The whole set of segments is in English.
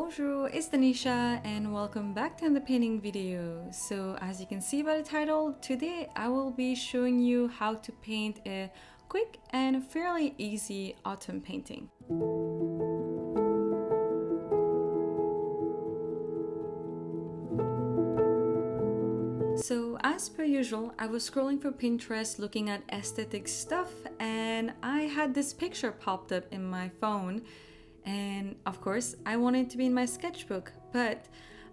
Bonjour, it's Danisha and welcome back to the painting video. So as you can see by the title, today I will be showing you how to paint a quick and fairly easy autumn painting. So as per usual, I was scrolling through Pinterest looking at aesthetic stuff and I had this picture popped up in my phone. And of course, I wanted it to be in my sketchbook, but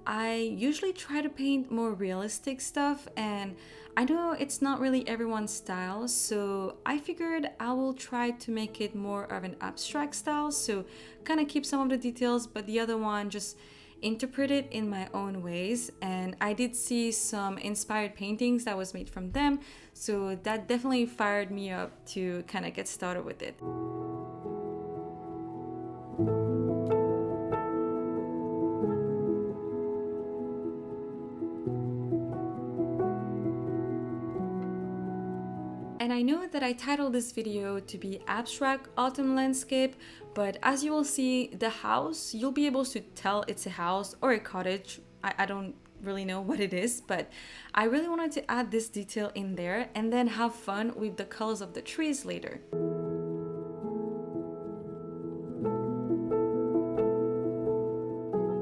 I usually try to paint more realistic stuff, and I know it's not really everyone's style, so I figured I will try to make it more of an abstract style, so kind of keep some of the details, but the other one just interpret it in my own ways. And I did see some inspired paintings that was made from them, so that definitely fired me up to kind of get started with it. And I know that I titled this video to be Abstract Autumn Landscape, but as you will see, the house, you'll be able to tell it's a house or a cottage. I don't really know what it is, but I really wanted to add this detail in there and then have fun with the colors of the trees later.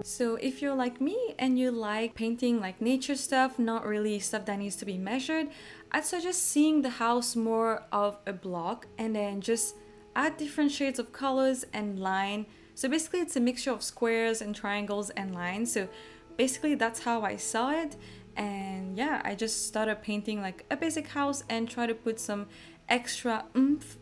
So if you're like me and you like painting like nature stuff, not really stuff that needs to be measured, I'd suggest seeing the house more of a block and then just add different shades of colors and line. So basically it's a mixture of squares and triangles and lines. So basically that's how I saw it. And yeah, I just started painting like a basic house and try to put some extra oomph,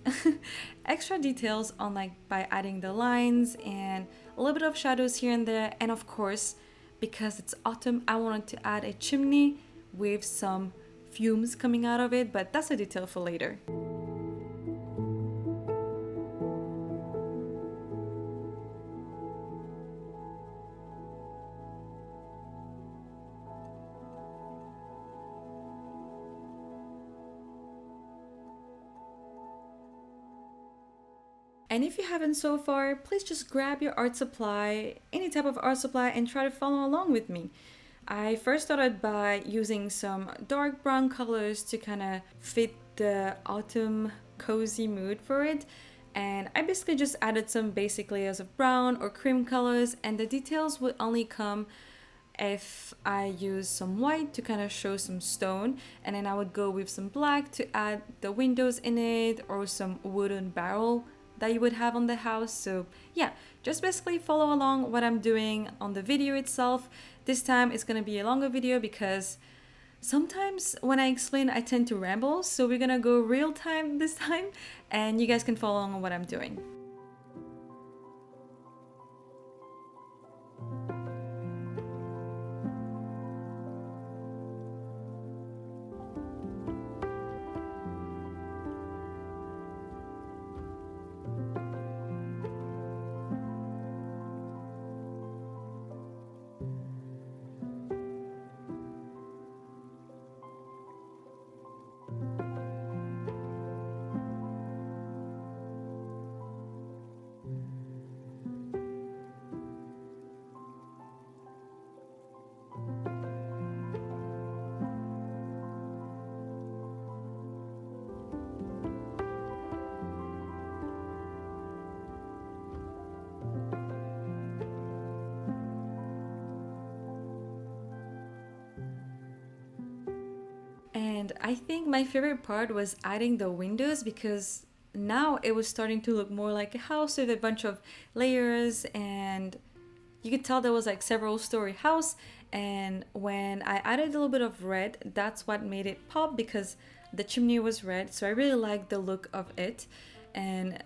extra details on, like by adding the lines and a little bit of shadows here and there. And of course, because it's autumn, I wanted to add a chimney with some fumes coming out of it, but that's a detail for later. And if you haven't so far, please just grab your art supply, any type of art supply, and try to follow along with me. I first started by using some dark brown colors to kind of fit the autumn cozy mood for it. And I basically just added some basic layers of brown or cream colors, and the details would only come if I use some white to kind of show some stone, and then I would go with some black to add the windows in it or some wooden barrel that you would have on the house. So yeah, just basically follow along what I'm doing on the video itself. This time it's gonna be a longer video because sometimes when I explain I tend to ramble, so we're gonna go real time this time and you guys can follow along on what I'm doing. And I think my favorite part was adding the windows, because now it was starting to look more like a house with a bunch of layers, and you could tell there was like several story house. And when I added a little bit of red, that's what made it pop, because the chimney was red. So I really liked the look of it. And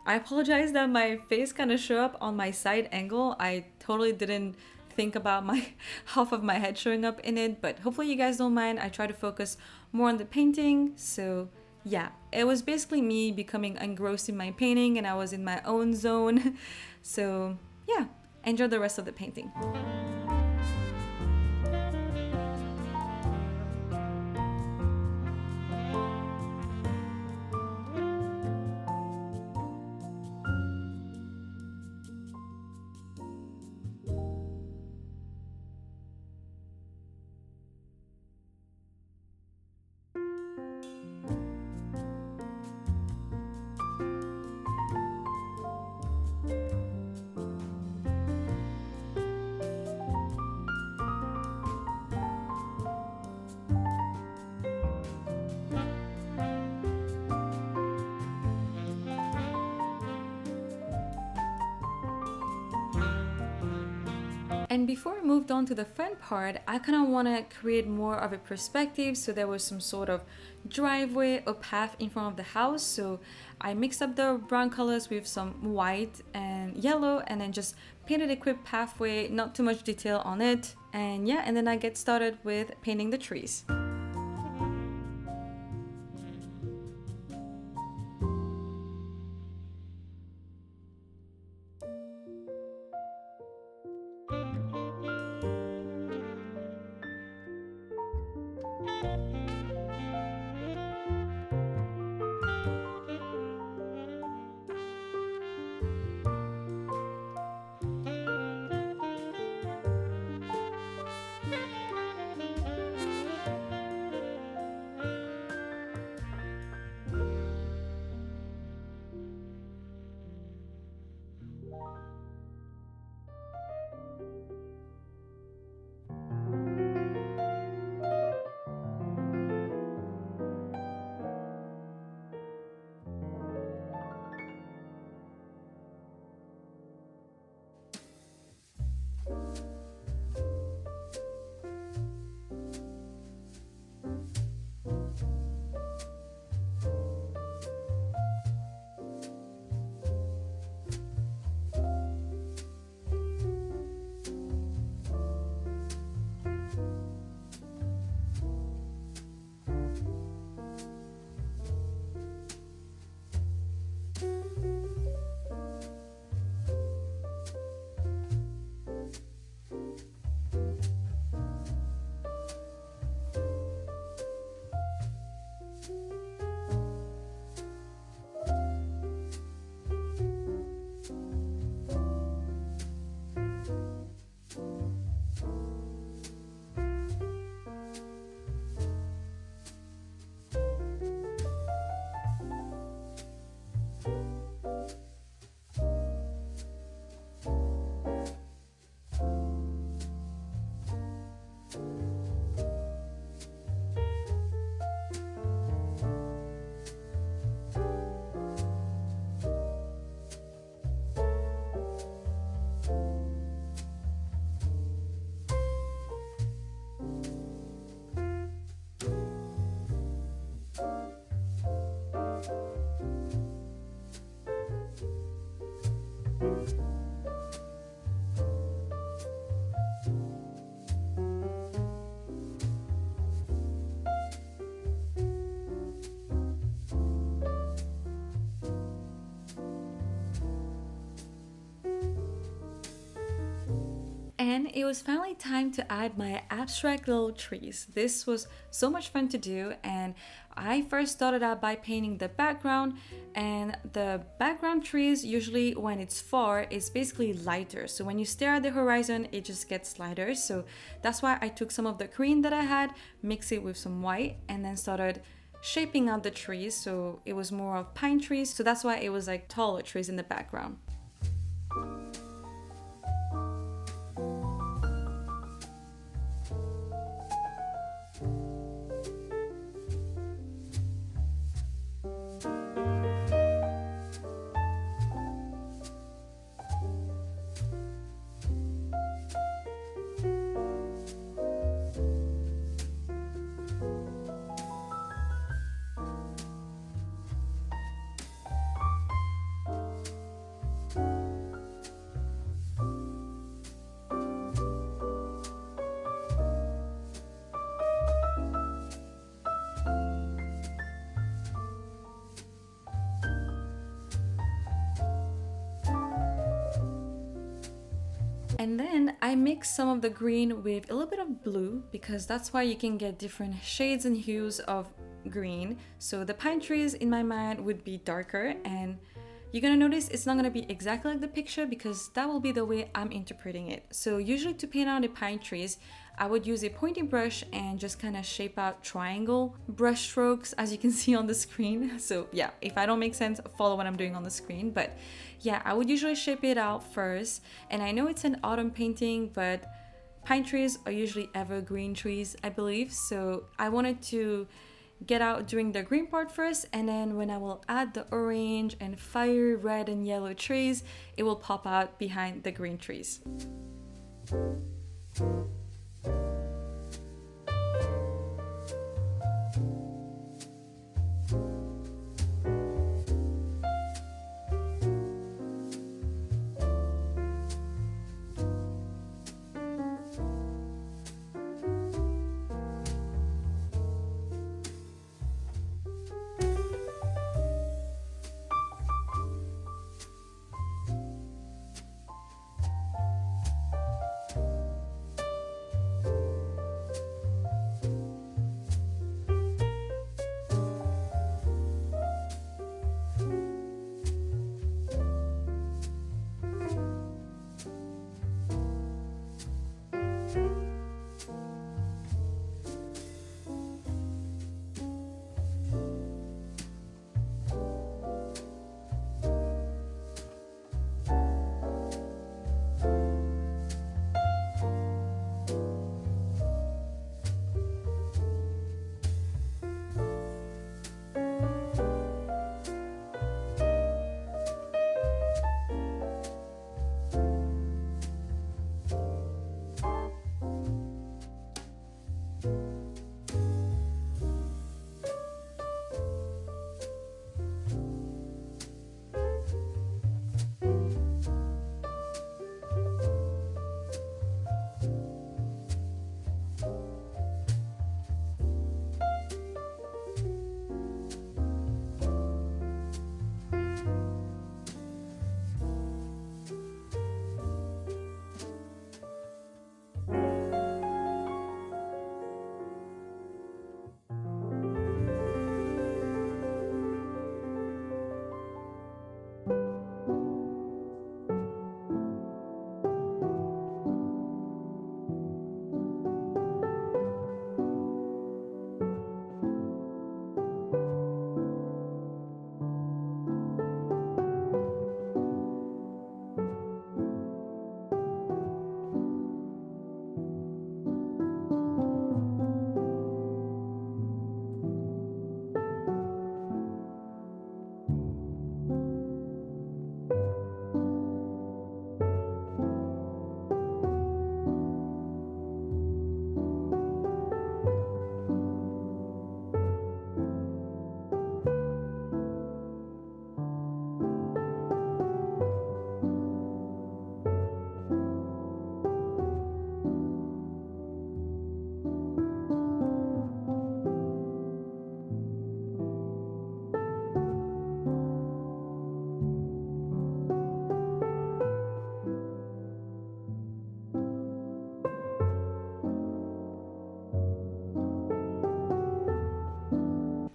I apologize that my face kind of showed up on my side angle. I totally didn't think about my half of my head showing up in it, but hopefully you guys don't mind. I try to focus more on the painting. So yeah, it was basically me becoming engrossed in my painting and I was in my own zone. So yeah, enjoy the rest of the painting. And before I moved on to the front part, I kind of want to create more of a perspective, so there was some sort of driveway or path in front of the house. So I mixed up the brown colors with some white and yellow, and then just painted a quick pathway, not too much detail on it. And yeah, and then I get started with painting the trees. And it was finally time to add my abstract little trees. This was so much fun to do, and I first started out by painting the background, and the background trees usually when it's far is basically lighter. So when you stare at the horizon, it just gets lighter. So that's why I took some of the green that I had, mixed it with some white, and then started shaping out the trees. So it was more of pine trees. So that's why it was like taller trees in the background. And then I mix some of the green with a little bit of blue, because that's why you can get different shades and hues of green. So the pine trees in my mind would be darker, and you're gonna notice it's not gonna be exactly like the picture because that will be the way I'm interpreting it. So usually to paint out the pine trees, I would use a pointing brush and just kind of shape out triangle brush strokes, as you can see on the screen. So yeah, if I don't make sense, follow what I'm doing on the screen. But yeah, I would usually shape it out first. And I know it's an autumn painting, but pine trees are usually evergreen trees, I believe. So I wanted to get out during the green part first, and then when I will add the orange and fire red and yellow trees, it will pop out behind the green trees.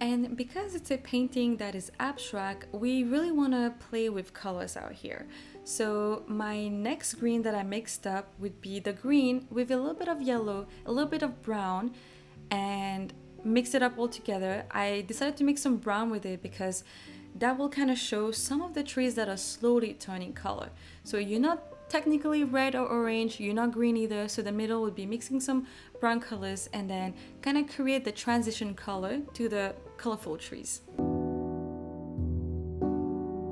And because it's a painting that is abstract, we really want to play with colors out here. So my next green that I mixed up would be the green with a little bit of yellow, a little bit of brown, and mix it up all together. I decided to mix some brown with it because that will kind of show some of the trees that are slowly turning color. So you're not technically red or orange, you're not green either, so the middle would be mixing some brown colors and then kind of create the transition color to the colorful trees.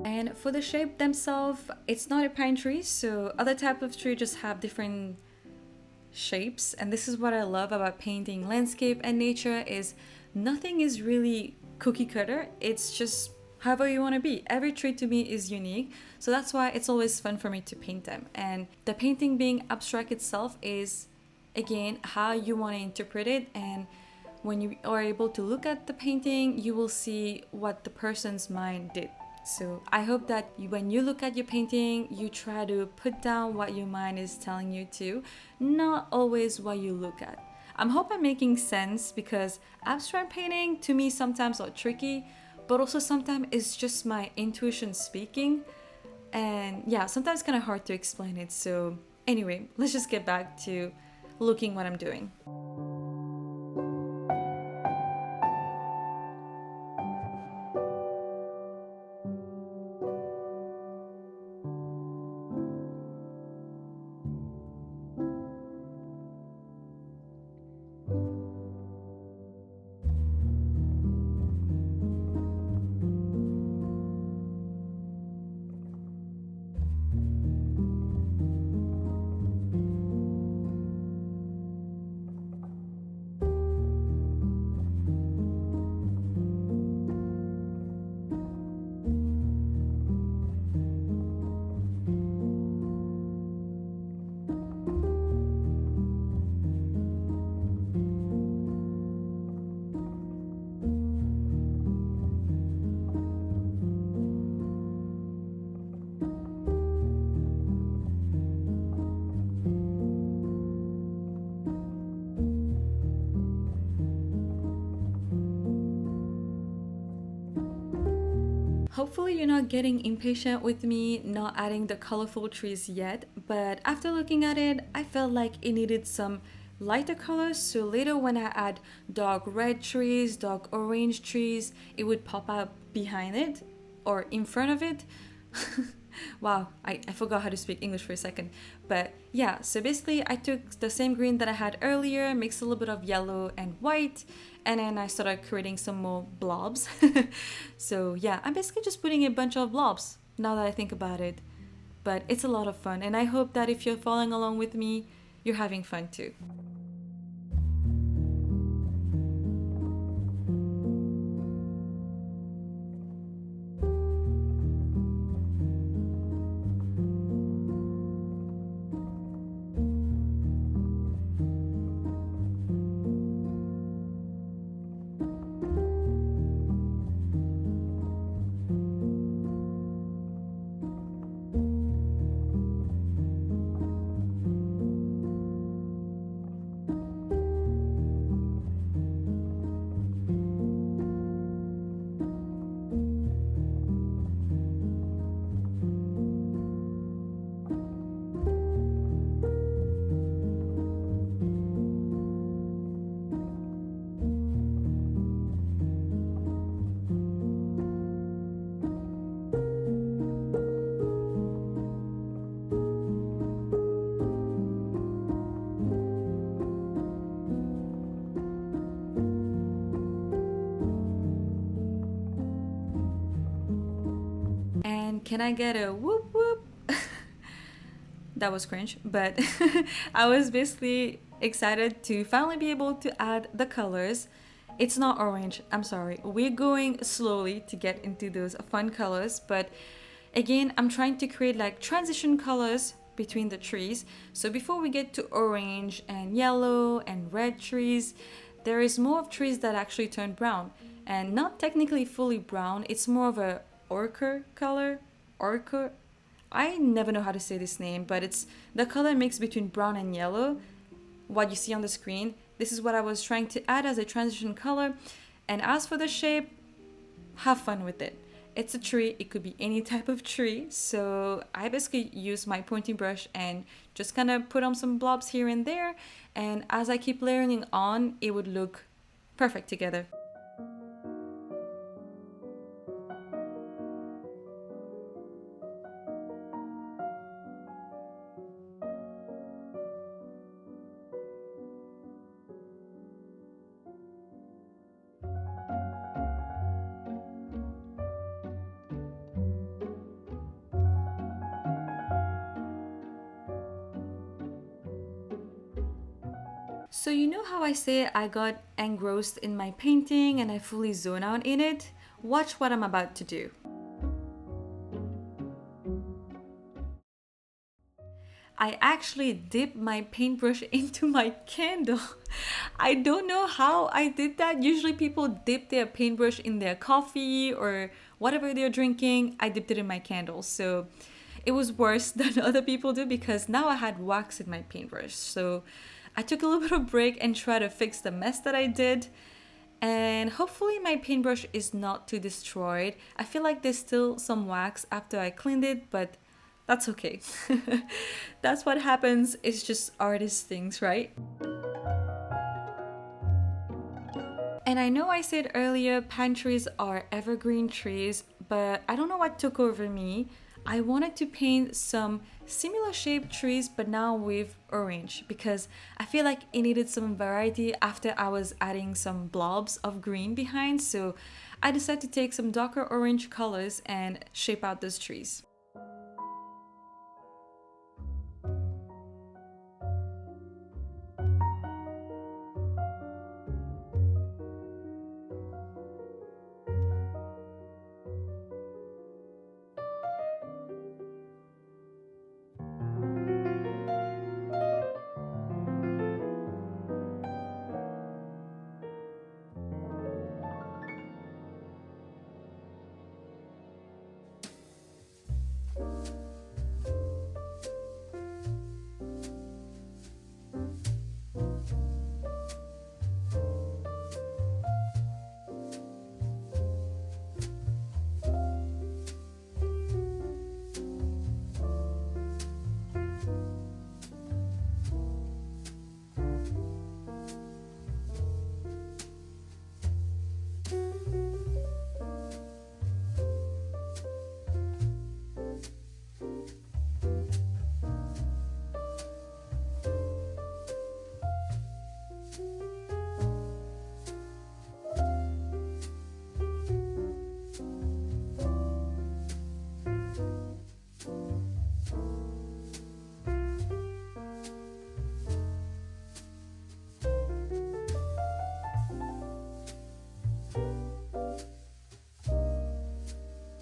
And for the shape themselves, it's not a pine tree, so other type of tree just have different shapes. And this is what I love about painting landscape and nature is nothing is really cookie cutter. It's just however you want to be. Every tree to me is unique, so that's why it's always fun for me to paint them. And the painting being abstract itself is again how you want to interpret it, and when you are able to look at the painting you will see what the person's mind did. So I hope that when you look at your painting you try to put down what your mind is telling you to, not always what you look at. I hope I'm making sense because abstract painting to me sometimes are tricky, but also sometimes it's just my intuition speaking, and yeah, sometimes kind of hard to explain it. So anyway, let's just get back to looking what I'm doing. Hopefully you're not getting impatient with me not adding the colorful trees yet, but after looking at it, I felt like it needed some lighter colors, so later when I add dark red trees, dark orange trees, it would pop out behind it or in front of it. Wow, I forgot how to speak English for a second. But yeah, so basically I took the same green that I had earlier, mixed a little bit of yellow and white, and then I started creating some more blobs. So yeah, I'm basically just putting a bunch of blobs now that I think about it. But it's a lot of fun, and I hope that if you're following along with me, you're having fun too. And can I get a whoop whoop? That was cringe, but I was basically excited to finally be able to add the colors. It's not orange, I'm sorry. We're going slowly to get into those fun colors, but again, I'm trying to create like transition colors between the trees. So before we get to orange and yellow and red trees, there is more of trees that actually turn brown. And not technically fully brown, it's more of a ochre color. Ochre, I never know how to say this name, but it's the color mix between brown and yellow. What you see on the screen, this is what I was trying to add as a transition color. And as for the shape, have fun with it. It's a tree, it could be any type of tree. So I basically use my pointing brush and just kind of put on some blobs here and there. And as I keep layering on, it would look perfect together. So you know how I say I got engrossed in my painting and I fully zone out in it? Watch what I'm about to do. I actually dipped my paintbrush into my candle. I don't know how I did that. Usually people dip their paintbrush in their coffee or whatever they're drinking. I dipped it in my candle. So it was worse than other people do because now I had wax in my paintbrush. So I took a little bit of break and tried to fix the mess that I did. And hopefully my paintbrush is not too destroyed. I feel like there's still some wax after I cleaned it, but that's okay. That's what happens. It's just artist things, right? And I know I said earlier pine trees are evergreen trees, but I don't know what took over me. I wanted to paint some similar shaped trees but now with orange because I feel like it needed some variety after I was adding some blobs of green behind. So I decided to take some darker orange colors and shape out those trees.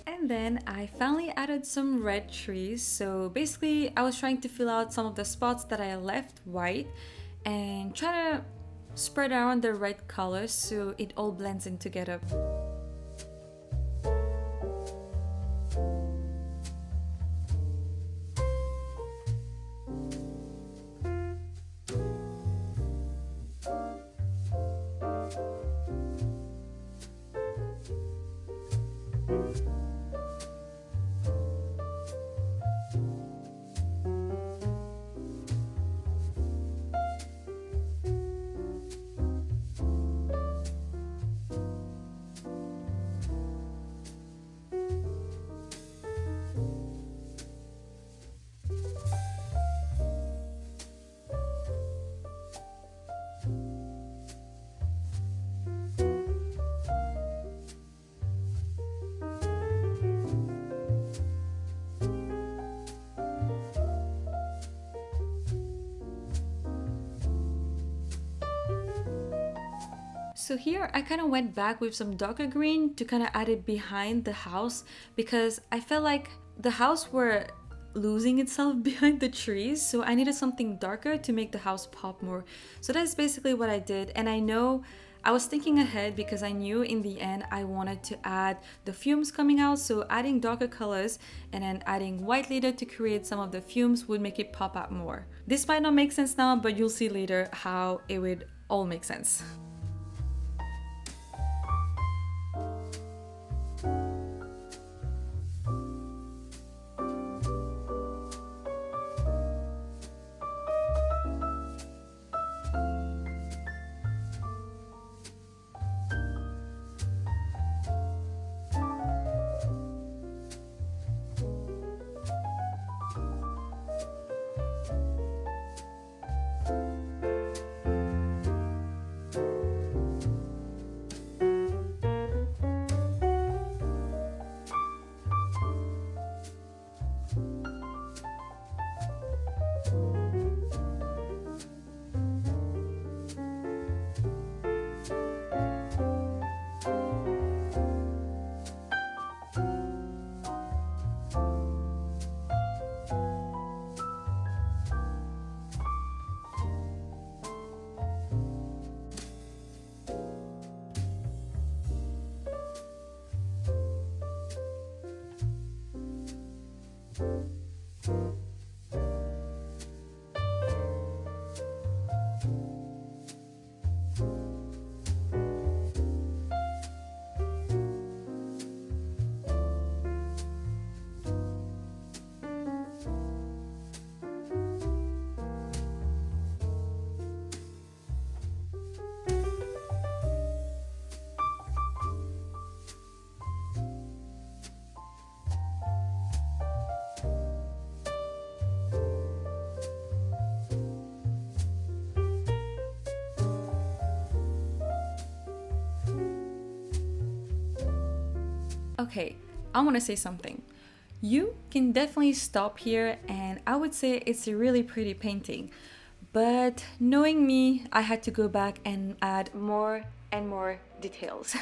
And then I finally added some red trees. So basically, I was trying to fill out some of the spots that I left white and try to spread around the red colors so it all blends in together. So here I kind of went back with some darker green to kind of add it behind the house because I felt like the house were losing itself behind the trees, so I needed something darker to make the house pop more. So that's basically what I did, and I know I was thinking ahead because I knew in the end I wanted to add the fumes coming out, so adding darker colors and then adding white later to create some of the fumes would make it pop out more. This might not make sense now, but you'll see later how it would all make sense. Okay, I want to say something. You can definitely stop here, and I would say it's a really pretty painting. But knowing me, I had to go back and add more and more details.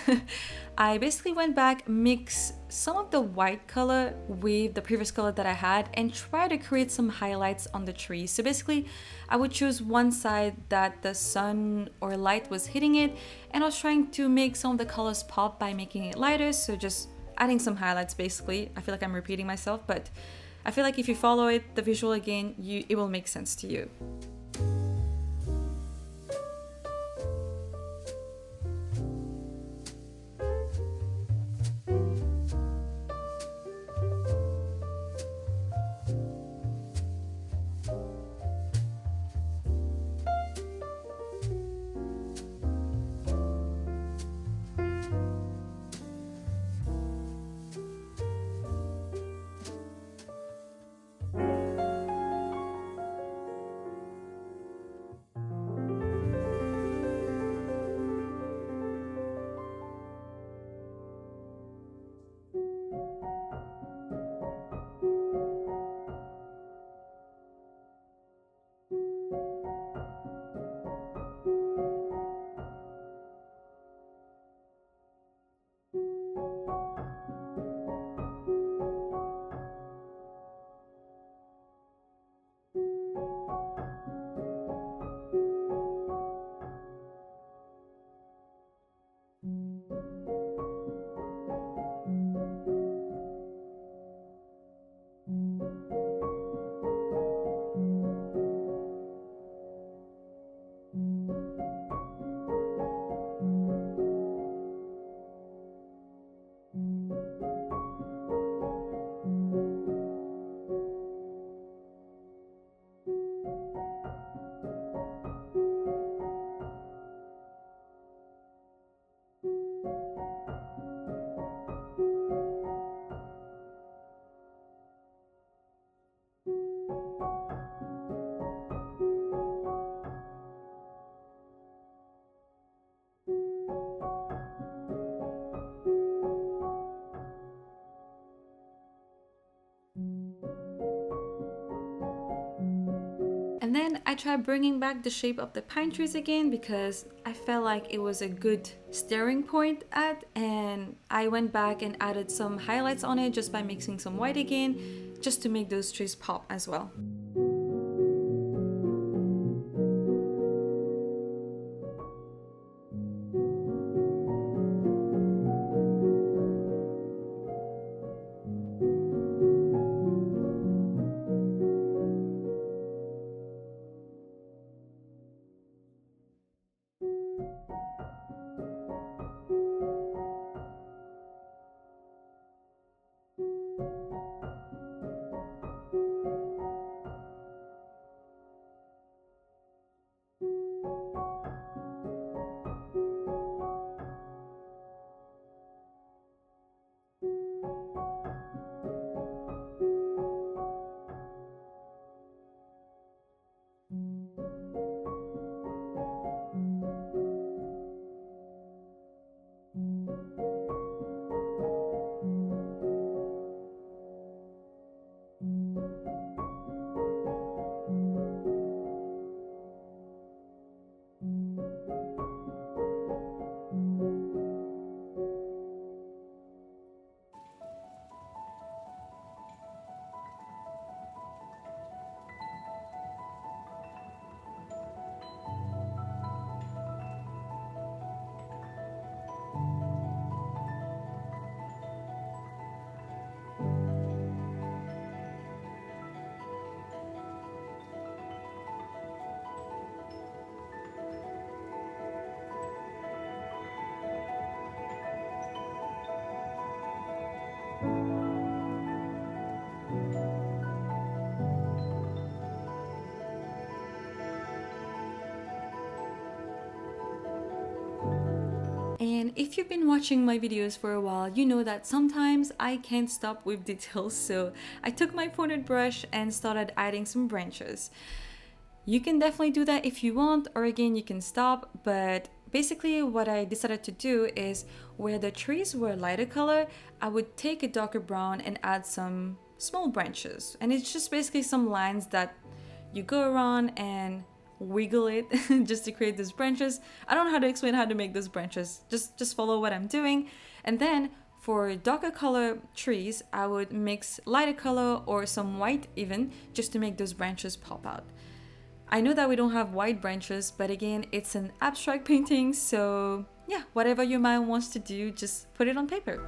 I basically went back, mixed some of the white color with the previous color that I had, and try to create some highlights on the tree. So basically, I would choose one side that the sun or light was hitting it, and I was trying to make some of the colors pop by making it lighter. So just adding some highlights basically. I feel like I'm repeating myself, but I feel like if you follow it, the visual again, it will make sense to you. And then I tried bringing back the shape of the pine trees again because I felt like it was a good starting point at, and I went back and added some highlights on it just by mixing some white again, just to make those trees pop as well. And if you've been watching my videos for a while, you know that sometimes I can't stop with details, so I took my pointed brush and started adding some branches. You can definitely do that if you want, or again, you can stop, but basically what I decided to do is where the trees were lighter color, I would take a darker brown and add some small branches. And it's just basically some lines that you go around and wiggle it just to create these branches. I don't know how to explain how to make those branches. Just follow what I'm doing. And then for darker color trees, I would mix lighter color or some white even just to make those branches pop out. I know that we don't have white branches, but again, it's an abstract painting, so yeah, whatever your mind wants to do, just put it on paper.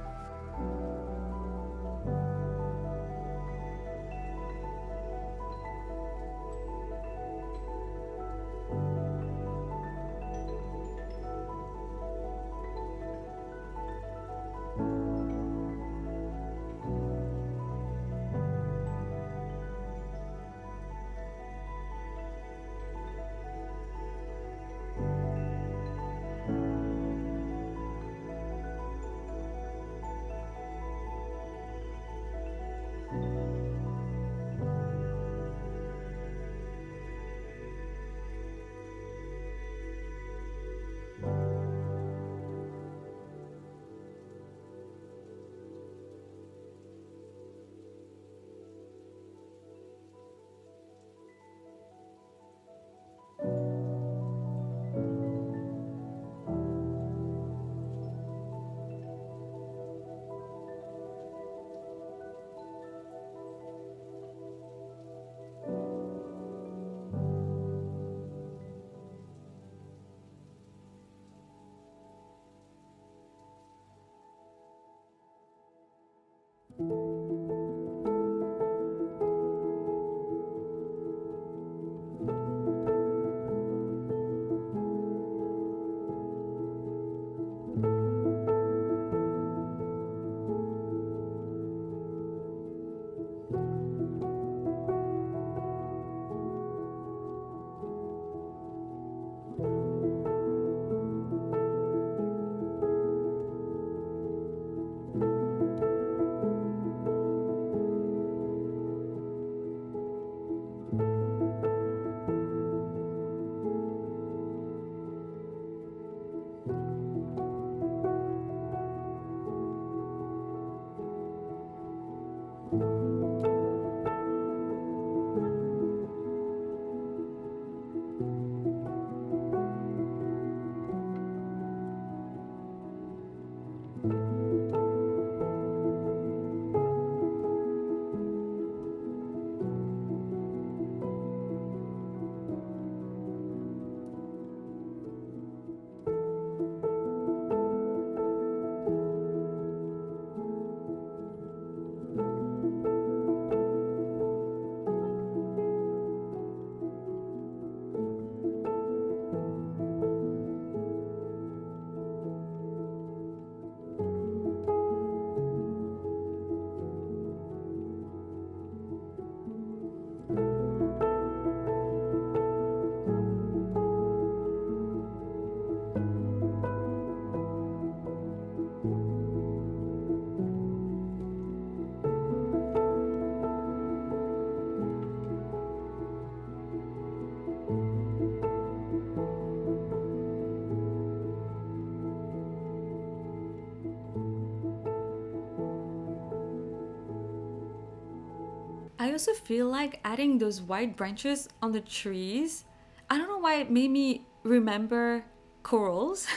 I also feel like adding those white branches on the trees. I don't know why it made me remember corals.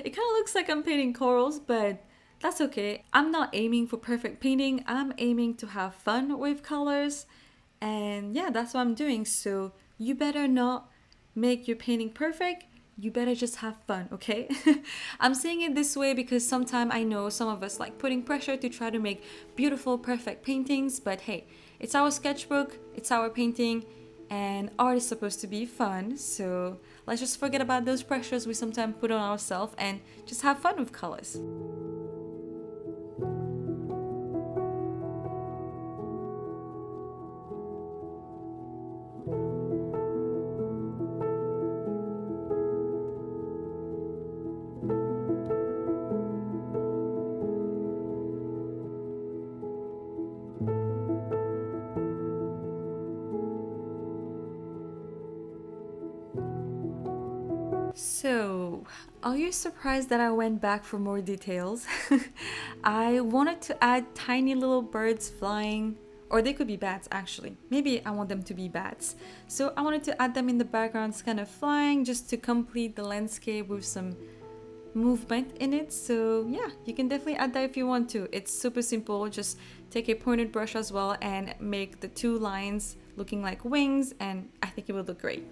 It kind of looks like I'm painting corals, but that's okay. I'm not aiming for perfect painting. I'm aiming to have fun with colors. And yeah, that's what I'm doing. So you better not make your painting perfect. You better just have fun, okay? I'm saying it this way because sometimes I know some of us like putting pressure to try to make beautiful, perfect paintings, but hey, it's our sketchbook, it's our painting, and art is supposed to be fun. So let's just forget about those pressures we sometimes put on ourselves and just have fun with colors. So, are you surprised that I went back for more details? I wanted to add tiny little birds flying, or they could be bats actually. Maybe I want them to be bats. So, I wanted to add them in the backgrounds, kind of flying, just to complete the landscape with some movement in it. So, yeah, you can definitely add that if you want to. It's super simple. Just take a pointed brush as well and make the two lines looking like wings, and I think it will look great.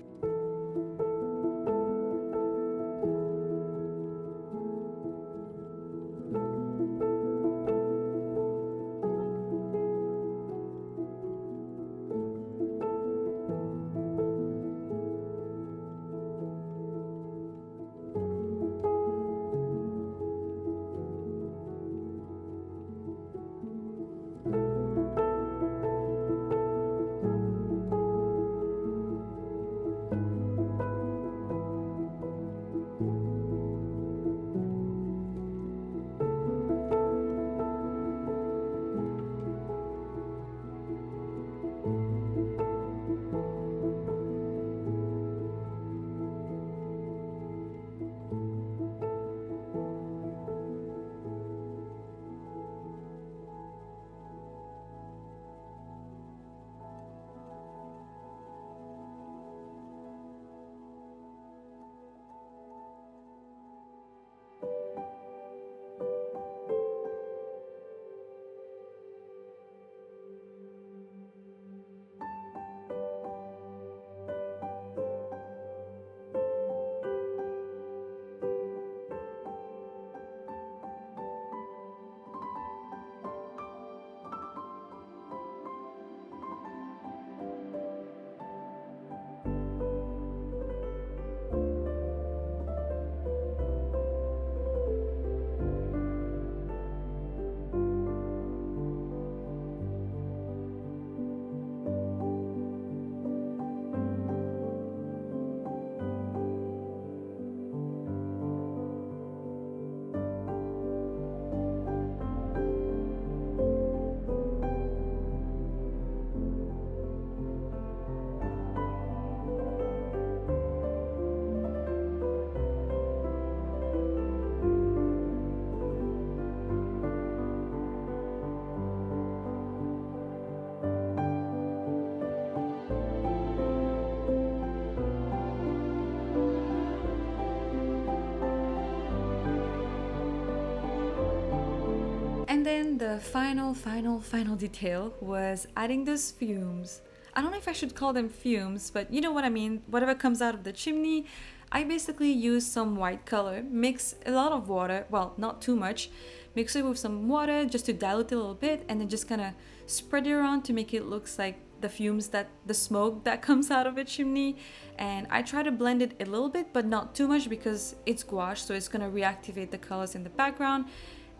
And then the final detail was adding those fumes. I don't know if I should call them fumes, but you know what I mean. Whatever comes out of the chimney, I basically use some white color, mix a lot of water, well, not too much, mix it with some water just to dilute it a little bit, and then just kind of spread it around to make it looks like the fumes that the smoke that comes out of a chimney. And I try to blend it a little bit, but not too much because it's gouache, so it's gonna reactivate the colors in the background.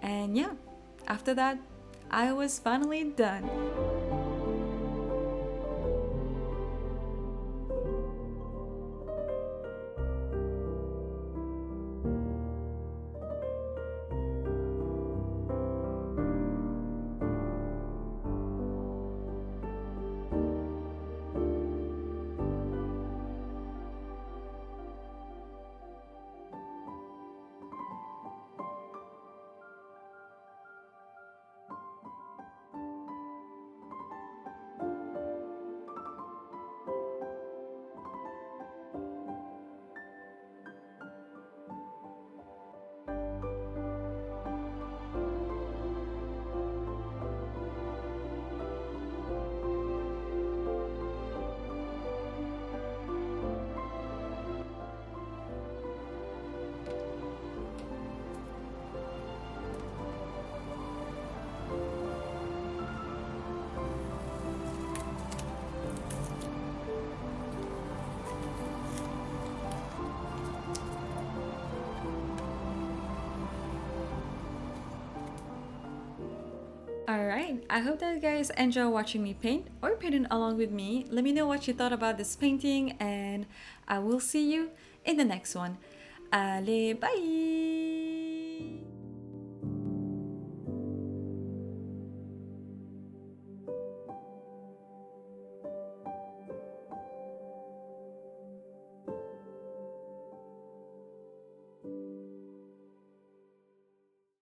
And yeah, after that, I was finally done. Alright, I hope that you guys enjoy watching me paint or painting along with me. Let me know what you thought about this painting, and I will see you in the next one. Allez, bye!